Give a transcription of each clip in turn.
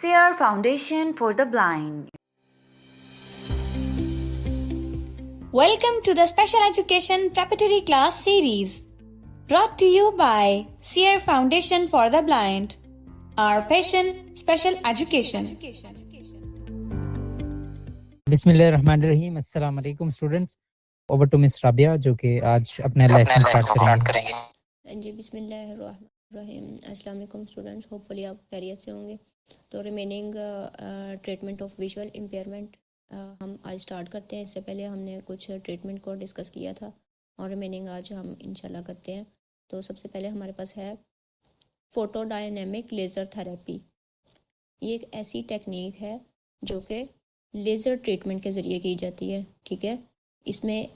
SEER Foundation for the Blind. Welcome to the Special Education Preparatory Class Series, brought to you by SEER Foundation for the Blind. Our passion, special education. बिस्मिल्लाहिर्रहमानिर्रहीम। अस्सलाम वालेकुम students. Over to miss Rabiya जो कि आज अपने lesson start करेंगे। जी बिस्मिल्लाहिर्रहमानिर्रहीम। अस्सलाम वालेकुम स्टूडेंट्स, होपफुली आप खैरियत से होंगे। तो remaining treatment of visual impairment हम आज स्टार्ट करते हैं। इससे पहले हमने कुछ ट्रीटमेंट को डिस्कस किया था और रिमेनिंग आज हम इंशाल्लाह करते हैं। तो सबसे पहले हमारे पास है फोटोडायनेमिक लेज़र थेरेपी। ये एक ऐसी टेक्निक है जो कि लेज़र ट्रीटमेंट के ज़रिए की जाती है। ठीक है, इसमें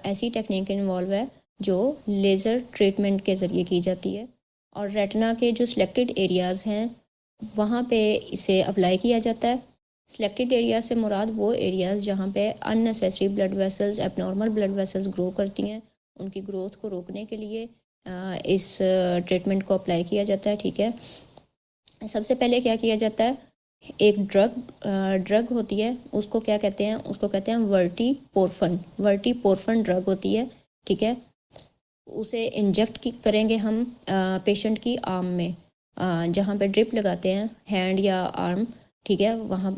ऐसी टेक्निक इन्वॉल्व है जो लेज़र ट्रीटमेंट के ज़रिए की जाती है और रेटिना के जो सिलेक्टेड एरियाज़ हैं वहाँ पे इसे अप्लाई किया जाता है। सिलेक्टेड एरिया से मुराद वो एरियाज़ जहाँ पे unnecessary blood vessels, abnormal blood vessels grow करती हैं, उनकी ग्रोथ को रोकने के लिए इस ट्रीटमेंट को अप्लाई किया जाता है। ठीक है, सबसे पहले क्या किया जाता है, एक ड्रग होती है, उसको क्या कहते हैं, उसको कहते हैं वर्टीपोरफन ड्रग होती है। ठीक है, उसे इंजेक्ट करेंगे हम पेशेंट की आर्म में, जहाँ पे ड्रिप लगाते हैं हैंड या आर्म। ठीक है, वहाँ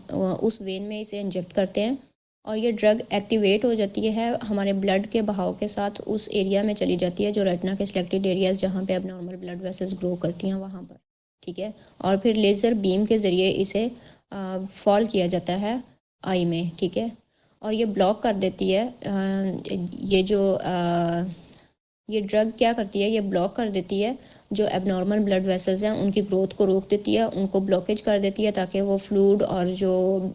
उस वेन में इसे इंजेक्ट करते हैं और ये ड्रग एक्टिवेट हो जाती है, हमारे ब्लड के बहाव के साथ उस एरिया में चली जाती है जो रेटिना के सिलेक्टेड एरियाज जहाँ पे एबनॉर्मल ब्लड वेसल्स ग्रो करती हैं वहाँ पर। ठीक है, और फिर लेज़र बीम के ज़रिए इसे फॉल किया जाता है आई में। ठीक है, और ये ब्लॉक कर देती है, ये ड्रग क्या करती है, ये ब्लॉक कर देती है जो एबनॉर्मल ब्लड वेसल्स हैं, उनकी ग्रोथ को रोक देती है, उनको ब्लॉकेज कर देती है ताकि वो फ्लूइड और जो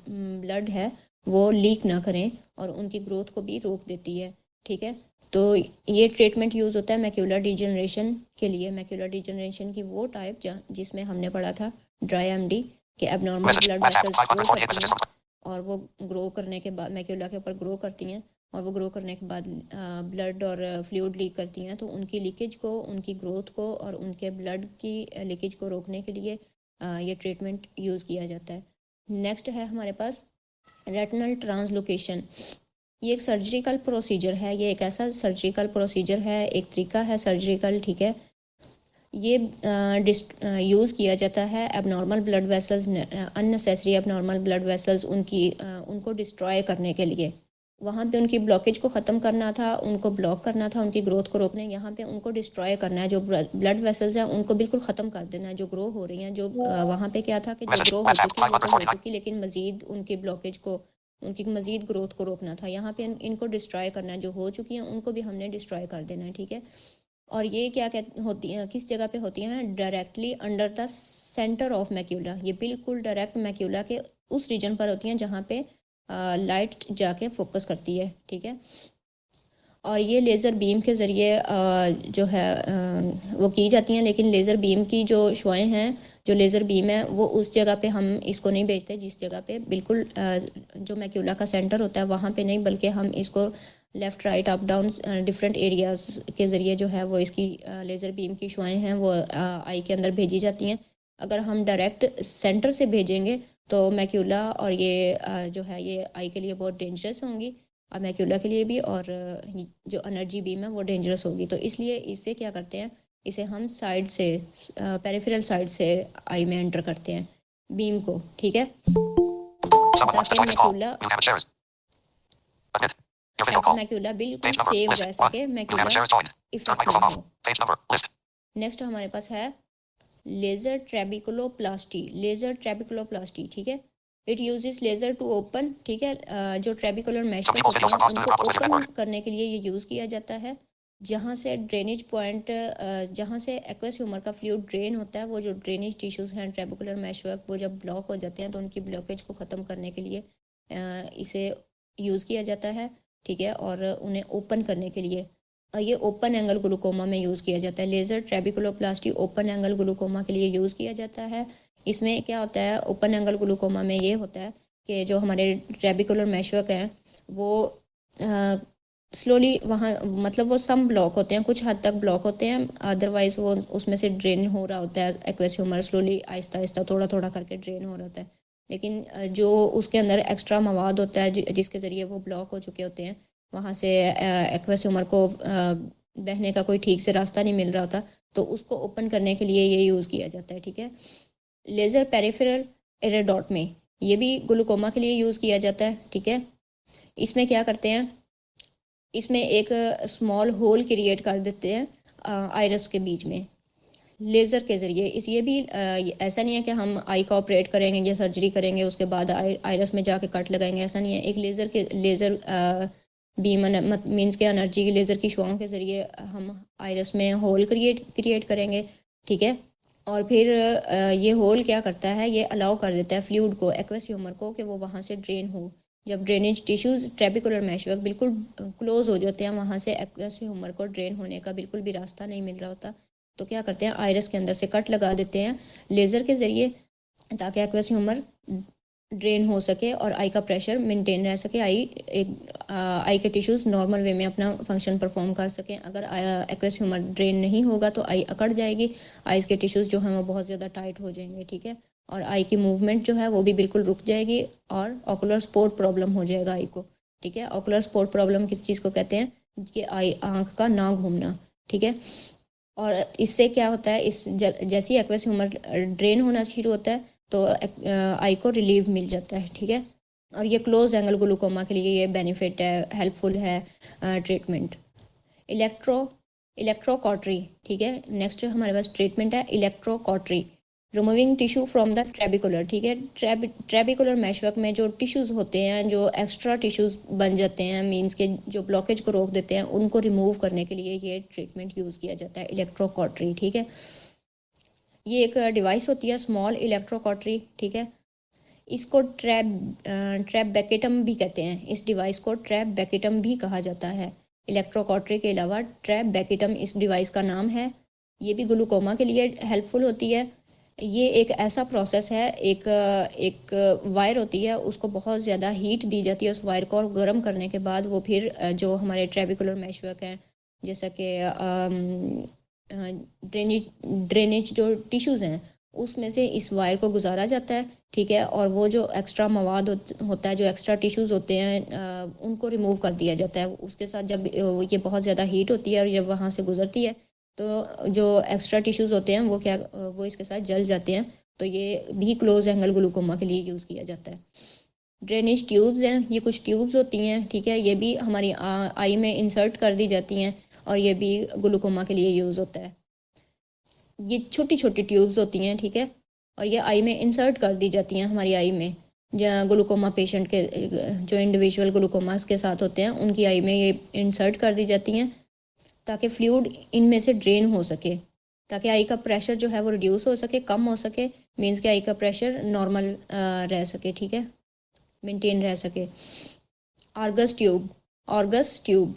ब्लड है वो लीक ना करें और उनकी ग्रोथ को भी रोक देती है। ठीक है, तो ये ट्रीटमेंट यूज़ होता है मैक्यूलर डिजनरेशन के लिए। मैक्यूलर डिजनरेशन की वो टाइप जिसमें हमने पढ़ा था ड्राई एमडी के एबनॉर्मल ब्लड वेसल्स ग्रो करती हैं और वो ग्रो करने के बाद मैक्यूला के ऊपर ग्रो करती हैं और वो ग्रो करने के बाद ब्लड और फ्लूइड लीक करती हैं। तो उनकी लीकेज को, उनकी ग्रोथ को और उनके ब्लड की लीकेज को रोकने के लिए ये ट्रीटमेंट यूज़ किया जाता है। नेक्स्ट है हमारे पास रेटिनल ट्रांसलोकेशन। ये एक सर्जिकल प्रोसीजर है, ये एक ऐसा सर्जिकल प्रोसीजर है, एक तरीका है सर्जिकल। ठीक है, ये यूज़ किया जाता है abnormal blood vessels, unnecessary abnormal blood vessels उनको डिस्ट्रॉय करने के लिए। वहाँ पे उनकी ब्लॉकेज को ख़त्म करना था, उनको ब्लॉक करना था, उनकी ग्रोथ को रोकने, यहाँ पे उनको डिस्ट्रॉय करना है। जो ब्लड वेसल्स हैं उनको बिल्कुल ख़त्म कर देना है, जो ग्रो हो रही हैं, जो वहाँ पे क्या था कि जो ग्रो हो चुकी वो तो हो चुकी, लेकिन मज़ीद उनकी ब्लॉकेज को, उनकी मज़ीद ग्रोथ को रोकना था। यहाँ पे इनको डिस्ट्रॉय करना है, जो हो चुकी हैं उनको भी हमने डिस्ट्रॉय कर देना है। ठीक है, और ये क्या होती हैं, किस जगह पे होती हैं, directly under the centre of macula. ये बिल्कुल डायरेक्ट मैक्यूला के उस रीजन पर होती हैं जहाँ पे लाइट जाके फोकस करती है। ठीक है, और ये लेज़र बीम के ज़रिए जो है वो की जाती हैं, लेकिन लेज़र बीम की जो शुआएँ हैं, जो लेज़र बीम है वो उस जगह पे हम इसको नहीं भेजते जिस जगह पे बिल्कुल जो मैक्यूला का सेंटर होता है वहाँ पे नहीं, बल्कि हम इसको left right up down different areas के ज़रिए जो है वो इसकी लेज़र बीम की शुआएँ हैं वो आई के अंदर भेजी जाती हैं। अगर हम डायरेक्ट सेंटर से भेजेंगे तो मैक्यूला और ये जो है ये आई के लिए बहुत डेंजरस होंगी और मैक्यूला के लिए भी, और जो एनर्जी बीम है वो डेंजरस होगी। तो इसलिए इसे क्या करते हैं, इसे हम साइड से, पेरिफेरल साइड से आई में एंटर करते हैं बीम को। ठीक है, ताकि मैक्यूला बिल्कुल सेव रह सके, मैक्यूला इफेक्ट ना हो। नेक्स्ट हमारे पास है लेज़र ट्रेबिकुलोप्लास्टी। लेज़र ट्रेबिकुलोप्लास्टी, ठीक है, it uses laser to open. ठीक है, जो ट्रेबिकुलर मैशवर्क होते हैं उनको ओपन करने के लिए ये यूज़ किया जाता है। जहाँ से ड्रेनेज पॉइंट, जहाँ से एक्वस ह्यूमर का फ्लूइड ड्रेन होता है, वो जो ड्रेनेज टिश्यूज़ हैं ट्रेबिकुलर मैशवर्क, वो जब ब्लॉक हो जाते हैं तो उनकी ब्लॉकेज को ख़त्म करने के लिए इसे यूज़ किया जाता है। ठीक है, और उन्हें ओपन करने के लिए ये ओपन एंगल ग्लूकोमा में यूज़ किया जाता है। लेज़र ट्रेबिकुलोप्लास्टी ओपन एंगल ग्लूकोमा के लिए यूज़ किया जाता है। इसमें क्या होता है, ओपन एंगल ग्लूकोमा में ये होता है कि जो हमारे ट्रेबिकुलर मैशवर्क हैं वो स्लोली वहाँ मतलब वो सम ब्लॉक होते हैं, कुछ हद तक ब्लॉक होते हैं, अदरवाइज वो उसमें से ड्रेन हो रहा होता है aqueous humour, slowly Aahista Aahista थोड़ा थोड़ा करके ड्रेन हो रहा होता है। लेकिन जो उसके अंदर एक्स्ट्रा मवाद होता है जिसके ज़रिए वो ब्लॉक हो चुके होते हैं, वहाँ से एक्वेस ह्यूमर को बहने का कोई ठीक से रास्ता नहीं मिल रहा होता, तो उसको ओपन करने के लिए ये यूज़ किया जाता है। ठीक है, लेज़र पेरिफेरल इरेडोटमी, ये भी ग्लूकोमा के लिए यूज़ किया जाता है। ठीक है, इसमें क्या करते हैं, इसमें एक स्मॉल होल क्रिएट कर देते हैं आइरस के बीच में लेज़र के ज़रिए। ये भी ऐसा नहीं है कि हम आई का ऑपरेट करेंगे या सर्जरी करेंगे उसके बाद आइरस में जाके कट लगाएंगे, ऐसा नहीं है। एक लेज़र बीम मीन्स के एनर्जी की लेज़र की शुआओं के ज़रिए हम आइरस में होल क्रिएट करेंगे। ठीक है, और फिर ये होल क्या करता है, ये अलाउ कर देता है फ्लूइड को, एक्वस ह्यूमर को, कि वो वहाँ से ड्रेन हो। जब ड्रेनेज टिश्यूज़ ट्रेबिकुलर मैशवर्क बिल्कुल क्लोज हो जाते हैं, वहाँ से एक्वस ह्यूमर को ड्रेन होने का बिल्कुल भी रास्ता नहीं मिल रहा होता, तो क्या करते हैं, आइरस के अंदर से कट लगा देते हैं लेज़र के ज़रिए, ताकि एक्वस ह्यूमर ड्रेन हो सके और आई का प्रेशर मेंटेन रह सके, आई के टिश्यूज़ नॉर्मल वे में अपना फंक्शन परफॉर्म कर सकें। अगर एक्वस ह्यूमर ड्रेन नहीं होगा तो आई अकड़ जाएगी, आइज़ के टिश्यूज़ जो हैं वो बहुत ज़्यादा टाइट हो जाएंगे। ठीक है, और आई की मूवमेंट जो है वो भी बिल्कुल रुक जाएगी और ऑकुलर स्पॉट प्रॉब्लम हो जाएगा आई को। ठीक है, ऑकुलर स्पॉट प्रॉब्लम किस चीज़ को कहते हैं, कि आँख का ना घूमना। ठीक है, और इससे क्या होता है, जैसे ही एक्वस ह्यूमर ड्रेन होना शुरू होता है तो आई को रिलीफ मिल जाता है। ठीक है, और ये क्लोज एंगल ग्लूकोमा के लिए ये बेनिफिट है, हेल्पफुल है ट्रीटमेंट। इलेक्ट्रोकॉटरी। ठीक है, नेक्स्ट हमारे पास ट्रीटमेंट है electrocautery, removing tissue from the trabecular. ठीक है, ट्रेबिकुलर मैशवर्क में जो टिश्यूज़ होते हैं, जो एक्स्ट्रा टिश्यूज़ बन जाते हैं, मींस के जो ब्लॉकेज को रोक देते हैं, उनको रिमूव करने के लिए ये ट्रीटमेंट यूज़ किया जाता है, इलेक्ट्रोकॉटरी। ठीक है, ये एक डिवाइस होती है स्मॉल इलेक्ट्रोकॉटरी। ठीक है, इसको ट्रैबेकेटम भी कहते हैं, इस डिवाइस को ट्रैबेकेटम भी कहा जाता है। इलेक्ट्रोकॉटरी के अलावा ट्रैबेकेटम इस डिवाइस का नाम है। ये भी ग्लूकोमा के लिए हेल्पफुल होती है। ये एक ऐसा प्रोसेस है, एक वायर होती है, उसको बहुत ज़्यादा हीट दी जाती है उस वायर को, और गर्म करने के बाद वो फिर जो हमारे ट्रेबिकुलर मैशवर्क हैं, जैसा कि ड्रेनेज जो टिश्यूज़ हैं, उसमें से इस वायर को गुजारा जाता है। ठीक है, और वो जो एक्स्ट्रा मवाद होता है, जो एक्स्ट्रा टिश्यूज़ होते हैं, उनको रिमूव कर दिया जाता है। उसके साथ जब ये बहुत ज़्यादा हीट होती है और जब वहाँ से गुजरती है तो जो एक्स्ट्रा टिश्यूज़ होते हैं वो इसके साथ जल जाते हैं। तो ये भी क्लोज एंगल ग्लूकोमा के लिए यूज़ किया जाता है। ड्रेनेज ट्यूब्स हैं, ये कुछ ट्यूब्स होती हैं। ठीक है, ये भी हमारी आई में इंसर्ट कर दी जाती हैं और ये भी ग्लूकोमा के लिए यूज़ होता है। ये छोटी छोटी ट्यूब्स होती हैं। ठीक है, और ये आई में इंसर्ट कर दी जाती हैं हमारी आई में। ग्लूकोमा पेशेंट के जो इंडिविजुअल ग्लूकोमास के साथ होते हैं, उनकी आई में ये इंसर्ट कर दी जाती हैं ताकि फ्लूइड इनमें से ड्रेन हो सके, ताकि आई का प्रेशर जो है वो रिड्यूस हो सके, कम हो सके, मीन्स कि आई का प्रेशर नॉर्मल रह सके। ठीक है, मेंटेन रह सके। Argus tube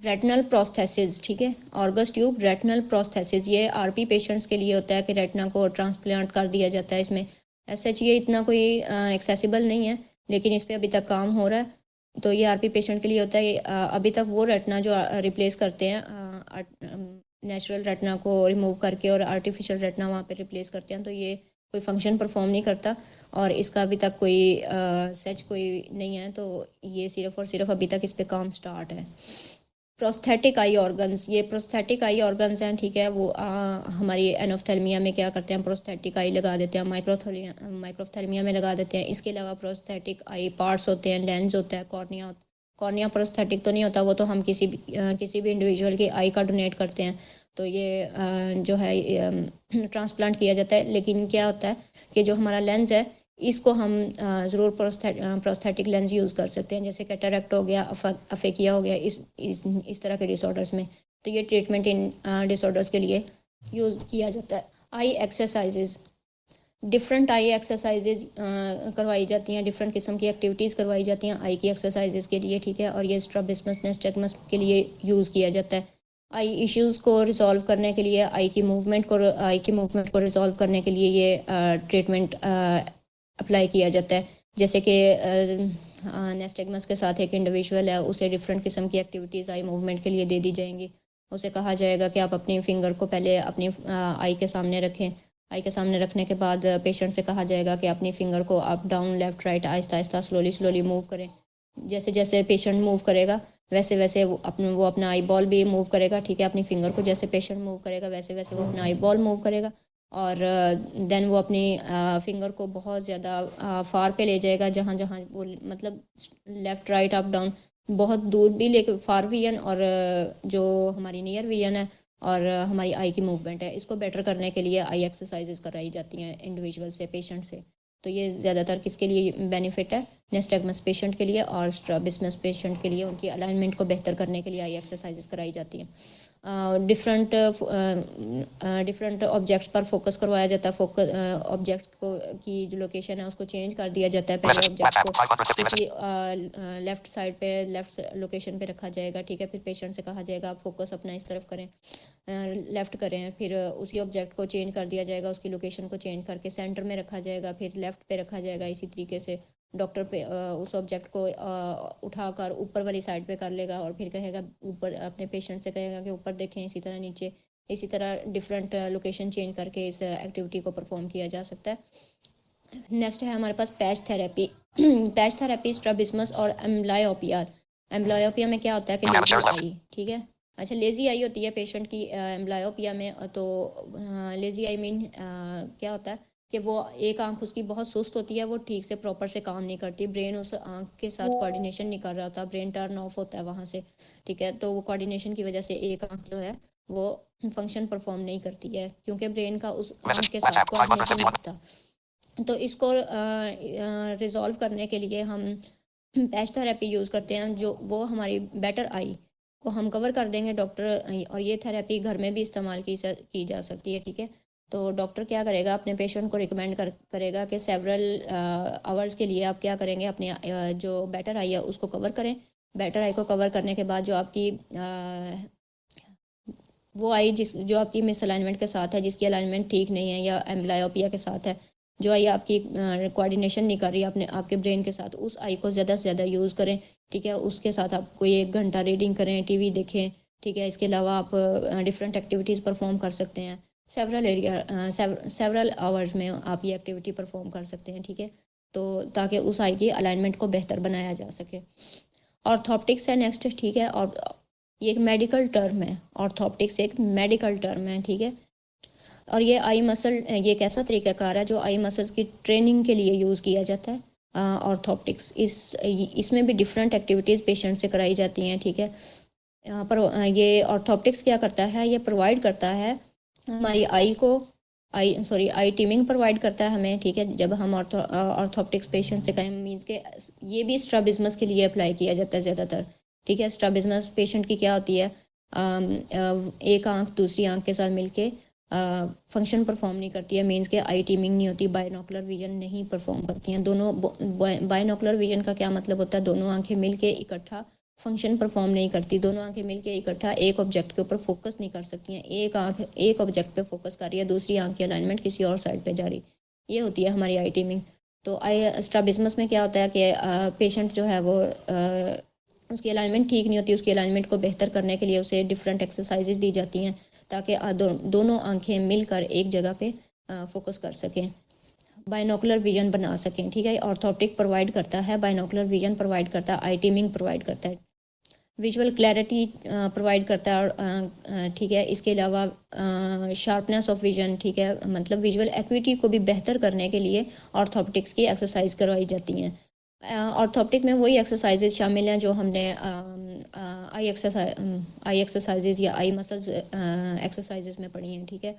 retinal prosthesis. ठीक है, ऑर्गस ट्यूब रेटिनल प्रोस्थेसिस, ये आरपी पेशेंट्स के लिए होता है कि रेटिना को ट्रांसप्लांट कर दिया जाता है। इसमें एसएच ये इतना कोई एक्सेसिबल नहीं है, लेकिन इस पर अभी तक काम हो रहा है। तो ये आरपी पेशेंट के लिए होता है। अभी तक वो रेटिना जो रिप्लेस करते हैं, नेचुरल रेटिना को रिमूव करके और आर्टिफिशियल रेटिना वहाँ पे रिप्लेस करते हैं, तो ये कोई फंक्शन परफॉर्म नहीं करता और इसका अभी तक कोई सच कोई नहीं है। तो ये सिर्फ और सिर्फ अभी तक इस पे काम स्टार्ट है। प्रोस्थेटिक आई ऑर्गन्स, ये प्रोस्थेटिक आई ऑर्गन्स हैं। ठीक है, वो हमारी एनोफ्थेल्मिया में क्या करते हैं, प्रोस्थेटिक आई लगा देते हैं, माइक्रोफ्थेल्मिया में लगा देते हैं। इसके अलावा प्रोस्थेटिक आई पार्ट्स होते हैं, लेंस होता है, कॉर्निया प्रोस्थेटिक तो नहीं होता, वो तो हम किसी भी इंडिविजुअल की आई का डोनेट करते हैं, तो ये जो है ट्रांसप्लांट किया जाता है। लेकिन क्या होता है कि जो हमारा लेंस है, इसको हम ज़रूर प्रोस्थेटिक लेंस यूज़ कर सकते हैं, जैसे कैटरेक्ट हो गया, अफेकिया हो गया, इस तरह के डिसऑर्डर्स में। तो ये ट्रीटमेंट इन डिसऑर्डर्स के लिए यूज़ किया जाता है। आई एक्सरसाइजेज, डिफरेंट आई एक्सरसाइजेज करवाई जाती हैं, डिफरेंट किस्म की एक्टिविटीज़ करवाई जाती हैं आई की एक्सरसाइजेज के लिए। ठीक है, और ये स्ट्रैबिस्मस निस्टेगमस के लिए यूज़ किया जाता है। आई इश्यूज़ को रिजॉल्व करने के लिए, आई की मूवमेंट को रिजॉल्व करने के लिए ये ट्रीटमेंट अप्लाई किया जाता है। जैसे कि नेस्टैग्मस के साथ एक इंडिविजुअल है, उसे डिफरेंट किस्म की एक्टिविटीज़ आई मूवमेंट के लिए दे दी जाएंगी। उसे कहा जाएगा कि आप अपनी फिंगर को पहले अपनी आई के सामने रखें। आई के सामने रखने के बाद पेशेंट से कहा जाएगा कि अपनी फिंगर को up down left right Aahista Aahista slowly move करें। जैसे जैसे पेशेंट मूव करेगा वैसे वैसे वो अपना आई बॉल भी मूव करेगा, ठीक है। अपनी फिंगर को जैसे पेशेंट मूव करेगा वैसे वैसे वो अपना आई बॉल मूव करेगा, और देन वो अपनी फिंगर को बहुत ज़्यादा फार पे ले जाएगा, जहाँ जहाँ वो मतलब लेफ़्ट राइट अप डाउन बहुत दूर भी लेके फार विजन और जो हमारी नियर विजन है और हमारी आई की मूवमेंट है, इसको बेटर करने के लिए आई एक्सरसाइजेज कराई जाती हैं इंडिविजुअल से, पेशेंट से। तो ये ज़्यादातर किसके लिए बेनिफिट है? नेस्टैग्मस पेशेंट के लिए और स्ट्रैबिस्मस पेशेंट के लिए। उनकी अलाइनमेंट को बेहतर करने के लिए आई एक्सरसाइजेज कराई जाती हैं। डिफरेंट ऑब्जेक्ट्स पर फोकस करवाया जाता है। फोकस ऑब्जेक्ट को की जो लोकेशन है उसको चेंज कर दिया जाता है। पहले ऑब्जेक्ट को किसी लेफ़्ट साइड पे लेफ़्ट लोकेशन पे रखा जाएगा, ठीक है। फिर पेशेंट से कहा जाएगा आप फोकस अपना इस तरफ करें, लेफ़्ट करें। फिर उसी ऑब्जेक्ट को चेंज कर दिया जाएगा, उसकी लोकेशन को चेंज करके सेंटर में रखा जाएगा, फिर लेफ़्ट पे रखा जाएगा। इसी तरीके से डॉक्टर पे उस ऑब्जेक्ट को उठाकर ऊपर वाली साइड पे कर लेगा और फिर कहेगा ऊपर, अपने पेशेंट से कहेगा कि ऊपर देखें, इसी तरह नीचे, इसी तरह डिफरेंट लोकेशन चेंज करके इस एक्टिविटी को परफॉर्म किया जा सकता है। नेक्स्ट है हमारे पास patch therapy. Patch therapy strabismus और एम्ब्लायोपिया। एम्ब्लायोपिया में क्या होता है कि लेजी आई, ठीक है। अच्छा, लेजी आई होती है पेशेंट की एम्ब्लायोपिया में। तो लेजी आई मीन क्या होता है कि वो एक आंख उसकी बहुत सुस्त होती है, वो ठीक से प्रॉपर से काम नहीं करती, ब्रेन उस आंख के साथ कोऑर्डिनेशन नहीं कर रहा होता, ब्रेन टर्न ऑफ होता है वहाँ से, ठीक है। तो वो कोऑर्डिनेशन की वजह से एक आंख जो है वो फंक्शन परफॉर्म नहीं करती है, क्योंकि ब्रेन का उस आंख के साथ कोऑर्डिनेशन नहीं होता। तो इसको रिजॉल्व करने के लिए हम पैच थेरेपी यूज़ करते हैं, जो वो हमारी बेटर आई को हम कवर कर देंगे डॉक्टर। और ये थेरेपी घर में भी इस्तेमाल की जा सकती है, ठीक है। तो डॉक्टर क्या करेगा, अपने पेशेंट को रिकमेंड करेगा कि सेवरल आवर्स के लिए आप क्या करेंगे, अपनी जो बेटर आई है उसको कवर करें। बेटर आई को कवर करने के बाद जो आपकी वो आई जो आपकी मिस अलाइनमेंट के साथ है, जिसकी अलाइनमेंट ठीक नहीं है, या एम्ब्लायोपिया के साथ है, जो आई आपकी कोऑर्डिनेशन नहीं कर रही है अपने आपके ब्रेन के साथ, उस आई को ज़्यादा से ज़्यादा यूज़ करें, ठीक है। उसके साथ आप कोई 1 घंटा रीडिंग करें, टीवी देखें, ठीक है। इसके अलावा आप डिफरेंट एक्टिविटीज़ परफॉर्म कर सकते हैं। सेवरल आवर्स में आप ये एक्टिविटी परफॉर्म कर सकते हैं, ठीक है। तो ताकि उस आई की अलाइनमेंट को बेहतर बनाया जा सके। ऑर्थोप्टिक्स है नेक्स्ट, ठीक है। और ये एक मेडिकल टर्म है, ऑर्थोप्टिक्स एक मेडिकल टर्म है, ठीक है। और ये आई मसल, ये एक ऐसा तरीक़ाकार है जो आई मसल्स की ट्रेनिंग के लिए यूज़ किया जाता है। ऑर्थोप्टिक्स इसमें भी डिफरेंट एक्टिविटीज़ पेशेंट से कराई जाती हैं, ठीक है। यहाँ पर ये ऑर्थोप्टिक्स क्या करता है, ये प्रोवाइड करता है हमारी आई टीमिंग प्रोवाइड करता है हमें, ठीक है। जब हम ऑर्थोप्टिक्स पेशेंट से कहें, मीन्स के ये भी स्ट्रैबिस्मस के लिए अप्लाई किया जाता है ज़्यादातर, ठीक है। स्ट्रैबिस्मस पेशेंट की क्या होती है, एक आंख दूसरी आंख के साथ मिलके फंक्शन परफॉर्म नहीं करती है, मीन्स के आई टीमिंग नहीं होती, बायनोकुलर विजन नहीं परफॉर्म करती हैं दोनों। बायनोकुलर विजन का क्या मतलब होता है, दोनों आंखें मिलके इकट्ठा फंक्शन परफॉर्म नहीं करती, दोनों आंखें मिलके इकट्ठा एक ऑब्जेक्ट के ऊपर फोकस नहीं कर सकती हैं। एक आंख एक ऑब्जेक्ट पे फोकस कर रही है, दूसरी आंख की अलाइनमेंट किसी और साइड पे जा रही, ये होती है हमारी आई टीमिंग। तो आई स्ट्रैबिस्मस में क्या होता है कि पेशेंट जो है वो उसकी अलाइनमेंट ठीक नहीं होती, उसकी अलाइनमेंट को बेहतर करने के लिए उसे डिफरेंट एक्सरसाइजेज दी जाती हैं ताकि दोनों आंखें मिलकर एक जगह पे फोकस कर सकें, बायनोकुलर विजन बना सकें, ठीक है। ऑर्थोप्टिक प्रोवाइड करता है, बायनोकुलर विजन प्रोवाइड करता है, आई टीमिंग प्रोवाइड करता है, विजुअल क्लैरिटी प्रोवाइड करता है, ठीक है। इसके अलावा शार्पनेस ऑफ विजन, ठीक है, मतलब विजुअल एक्विटी को भी बेहतर करने के लिए ऑर्थोप्टिक्स की एक्सरसाइज करवाई जाती हैं। ऑर्थोप्टिक में वही एक्सरसाइजेज शामिल हैं जो हमने आई एक्सरसाइजेज या आई मसल्स एक्सरसाइजेज में पढ़ी हैं, ठीक है।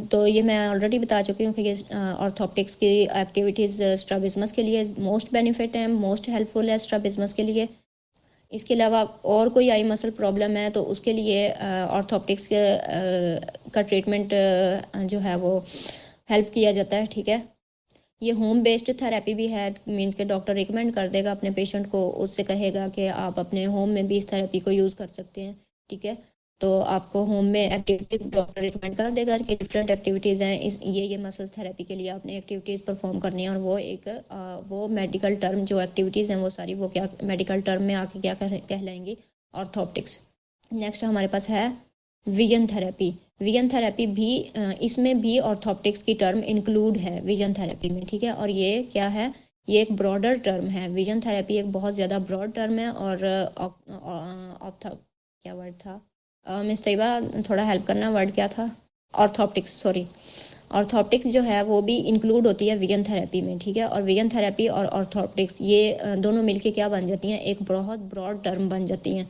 तो ये मैं ऑलरेडी बता चुकी हूँ कि ये ऑर्थोप्टिक्स की एक्टिविटीज़ स्ट्रैबिस्मस के लिए मोस्ट बेनिफिट हैं, मोस्ट हेल्पफुल है स्ट्रैबिस्मस के लिए। इसके अलावा और कोई आई मसल प्रॉब्लम है तो उसके लिए ऑर्थोप्टिक्स का ट्रीटमेंट जो है वो हेल्प किया जाता है, ठीक है। ये होम बेस्ड थेरेपी भी है, मींस के डॉक्टर रिकमेंड कर देगा अपने पेशेंट को, उससे कहेगा कि आप अपने होम में भी इस थेरेपी को यूज़ कर सकते हैं, ठीक है। तो आपको होम में एक्टिविटीज डॉक्टर रिकमेंड कर देगा कि डिफरेंट एक्टिविटीज़ हैं, इस ये मसल्स थेरेपी के लिए आपने एक्टिविटीज़ परफॉर्म करनी है। और वो मेडिकल टर्म जो एक्टिविटीज़ हैं वो सारी वो क्या मेडिकल टर्म में आके क्या कहलाएंगी, ऑर्थोप्टिक्स। नेक्स्ट हमारे पास है विजन थेरेपी। विजन थेरेपी भी इसमें भी ऑर्थोप्टिक्स की टर्म इंक्लूड है विजन थेरेपी में, ठीक है। और ये क्या है, ये एक ब्रॉडर टर्म है। विजन थेरेपी एक बहुत ज़्यादा ब्रॉड टर्म है। और क्या वर्ड था मिस तैयबा, थोड़ा हेल्प करना, वर्ड क्या था? ऑर्थोप्टिक्स, सॉरी। ऑर्थोप्टिक्स जो है वो भी इंक्लूड होती है विजन थेरेपी में, ठीक है। और विजन थेरेपी और ऑर्थोप्टिक्स ये दोनों मिलके क्या बन जाती हैं, एक बहुत ब्रॉड टर्म बन जाती हैं।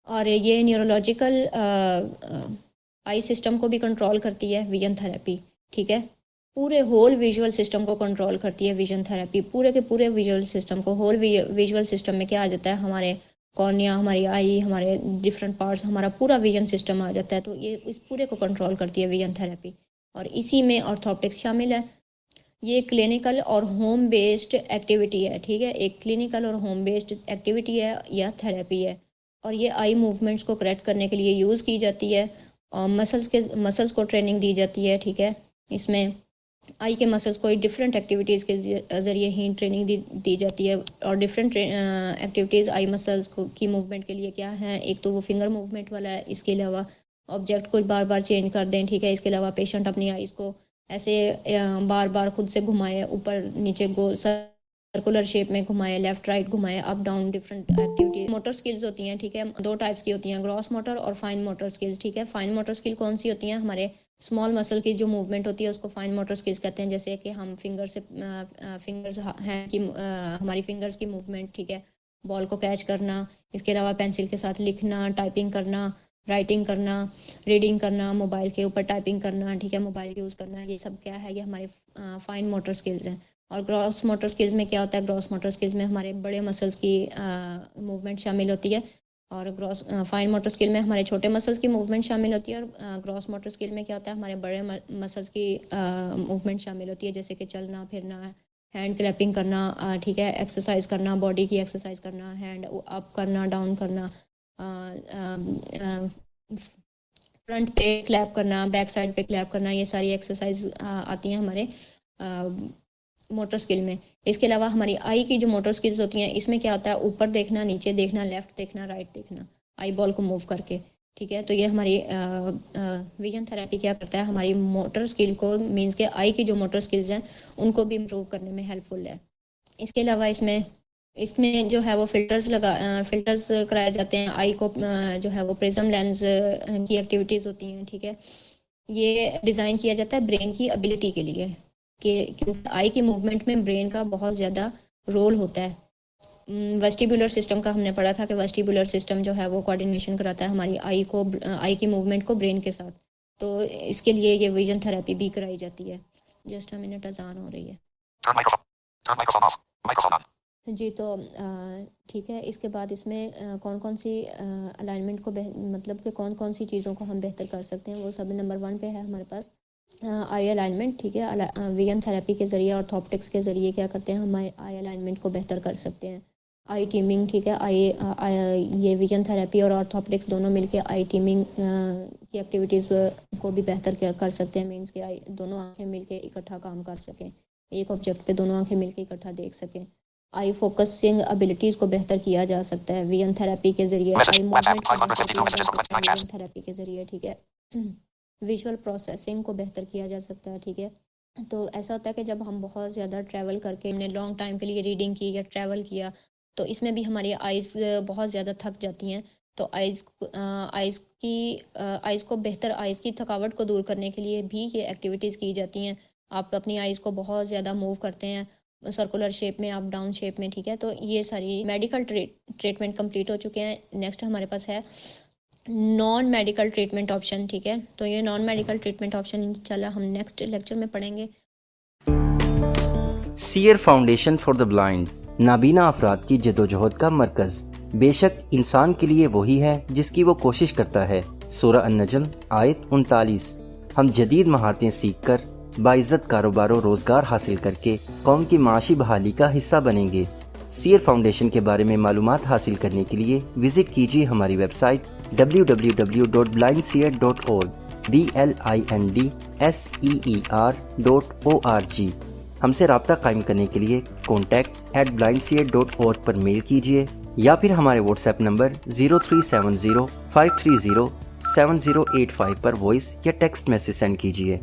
और ये न्यूरोलॉजिकल आई सिस्टम को भी कंट्रोल करती है विजन थेरेपी, ठीक है। पूरे होल विजुअल सिस्टम को कंट्रोल करती है विजन थेरेपी, पूरे के पूरे विजुअल सिस्टम को। होल विजुअल सिस्टम में क्या आ जाता है, हमारे कॉर्निया, हमारी आई, हमारे डिफरेंट पार्ट्स, हमारा पूरा विजन सिस्टम आ जाता है। तो ये इस पूरे को कंट्रोल करती है विजन थेरेपी, और इसी में ऑर्थोप्टिक्स शामिल है। ये क्लिनिकल और होम बेस्ड एक्टिविटी है, ठीक है। एक क्लिनिकल और होम बेस्ड एक्टिविटी है या थेरेपी है, और ये आई मूवमेंट्स को करेक्ट करने के लिए यूज़ की जाती है। और मसल्स को ट्रेनिंग दी जाती है, ठीक है। इसमें आई के मसल्स को डिफरेंट एक्टिविटीज़ के ज़रिए ही ट्रेनिंग दी जाती है। और डिफरेंट एक्टिविटीज़ आई मसल्स की मूवमेंट के लिए क्या है, एक तो वो फिंगर मूवमेंट वाला है, इसके अलावा ऑब्जेक्ट को बार बार चेंज कर दें, ठीक है। इसके अलावा पेशेंट अपनी आइज़ को ऐसे बार बार खुद से घुमाए, ऊपर नीचे गोल सर्कुलर शेप में घुमाए, लेफ्ट राइट घुमाए, up down, different activity. Motor skills होती हैं, ठीक है। दो टाइप्स की होती हैं, ग्रॉस मोटर और फाइन मोटर स्किल्स, ठीक है। फाइन मोटर स्किल कौन सी होती हैं, हमारे स्मॉल मसल की जो मूवमेंट होती है उसको फाइन मोटर स्किल्स कहते हैं। जैसे कि हम फिंगर्स हैंड की हमारी फिंगर्स की मूवमेंट, ठीक है। बॉल को कैच करना, इसके अलावा पेंसिल के साथ लिखना, टाइपिंग करना, राइटिंग करना, रीडिंग करना, मोबाइल के ऊपर टाइपिंग करना, ठीक है, मोबाइल यूज़ करना, ये सब क्या है, ये हमारे फाइन मोटर स्किल्स हैं। और ग्रॉस मोटर स्किल्स में क्या होता है, ग्रॉस मोटर स्किल्स में हमारे बड़े मसल्स की मूवमेंट शामिल होती है। और फाइन मोटर स्किल में हमारे छोटे मसल्स की मूवमेंट शामिल होती है। और ग्रॉस मोटर स्किल में क्या होता है, हमारे बड़े मसल्स की मूवमेंट शामिल होती है, जैसे कि चलना फिरना, हैंड क्लैपिंग करना, ठीक है, एक्सरसाइज करना, बॉडी की एक्सरसाइज करना, हैंड अप करना, डाउन करना, फ्रंट पे क्लैप करना, बैक साइड पे क्लैप करना, ये सारी एक्सरसाइज आती हैं हमारे मोटर स्किल में। इसके अलावा हमारी आई की जो मोटर स्किल्स होती हैं, इसमें क्या होता है, ऊपर देखना, नीचे देखना, लेफ्ट देखना, राइट देखना, आई बॉल को मूव करके, ठीक है। तो ये हमारी विजन थेरेपी क्या करता है, हमारी मोटर स्किल को, मीन्स के आई की जो मोटर स्किल्स हैं उनको भी इम्प्रूव करने में हेल्पफुल है। इसके अलावा इसमें जो है वो फिल्टर्स कराए जाते हैं। आई को जो है वो प्रिज्म लेंस की एक्टिविटीज़ होती हैं, ठीक है। ये डिज़ाइन किया जाता है ब्रेन की एबिलिटी के लिए, कि क्योंकि आई की मूवमेंट में ब्रेन का बहुत ज़्यादा रोल होता है। वेस्टिबुलर सिस्टम का हमने पढ़ा था कि वेस्टिबुलर सिस्टम जो है वो कोऑर्डिनेशन कराता है हमारी आई की मूवमेंट को ब्रेन के साथ। तो इसके लिए ये विजन थेरेपी भी कराई जाती है। जस्ट अ मिनट, अजान हो रही है जी। तो ठीक है, इसके बाद इसमें कौन कौन सी अलाइनमेंट को मतलब कि कौन कौन सी चीज़ों को हम बेहतर कर सकते हैं, वो सब नंबर 1 पे है हमारे पास आई अलाइनमेंट, ठीक है। विजन थेरेपी के ज़रिए, ऑर्थोप्टिक्स के ज़रिए क्या करते हैं, हम आई अलाइनमेंट को बेहतर कर सकते हैं। आई टीमिंग, ठीक है। ये विजन थेरेपी और ऑर्थोप्टिक्स दोनों मिलके आई टीमिंग की एक्टिविटीज़ को भी बेहतर कर सकते हैं। मीन्स कि आई दोनों आँखें मिलके इकट्ठा काम कर सकें, एक ऑब्जेक्ट पे दोनों आँखें मिलके इकट्ठा देख सकें। आई फोकसिंग एबिलिटीज़ को बेहतर किया जा सकता है विजन थेरेपी के ज़रिए, आई मूवमेंट थेरेपी के ज़रिए, ठीक है। विजुअल प्रोसेसिंग को बेहतर किया जा सकता है, ठीक है। तो ऐसा होता है कि जब हम बहुत ज़्यादा ट्रैवल करके हमने लॉन्ग टाइम के लिए रीडिंग की या ट्रैवल किया, तो इसमें भी हमारी आइज़ बहुत ज़्यादा थक जाती हैं। तो आइज़ को बेहतर, आइज़ की थकावट को दूर करने के लिए भी ये एक्टिविटीज़ की जाती हैं। आप अपनी आइज़ को बहुत ज़्यादा मूव करते हैं सर्कुलर शेप में, अप डाउन शेप में, ठीक है। तो ये सारी मेडिकल ट्रीटमेंट कंप्लीट हो चुके हैं। नेक्स्ट हमारे पास है नॉन मेडिकल ट्रीटमेंट ऑप्शन, ठीक है। तो ये नॉन मेडिकल ट्रीटमेंट ऑप्शन इंशाल्लाह हम नेक्स्ट लेक्चर में पढ़ेंगे। सीयर फाउंडेशन फॉर द ब्लाइंड नाबीना अफराद की जदोजहद का मरकज़। बेशक इंसान के लिए वही है जिसकी वो कोशिश करता है। सूरह अन-नजम आयत 39। हम जदीद महारतें सीख कर बाइज़्ज़त कारोबार और रोज़गार हासिल करके कौम की माशी बहाली का हिस्सा बनेंगे। सीयर फाउंडेशन के बारे में मालूमात हासिल करने के लिए विजिट कीजिए हमारी वेबसाइट www.blindseer.org blindseer.org। हमसे रब्ता कायम करने के लिए contact@blindseer.org पर मेल कीजिए या फिर हमारे व्हाट्सएप नंबर 0370 530 7085 पर वॉइस या टेक्स्ट मैसेज सेंड कीजिए।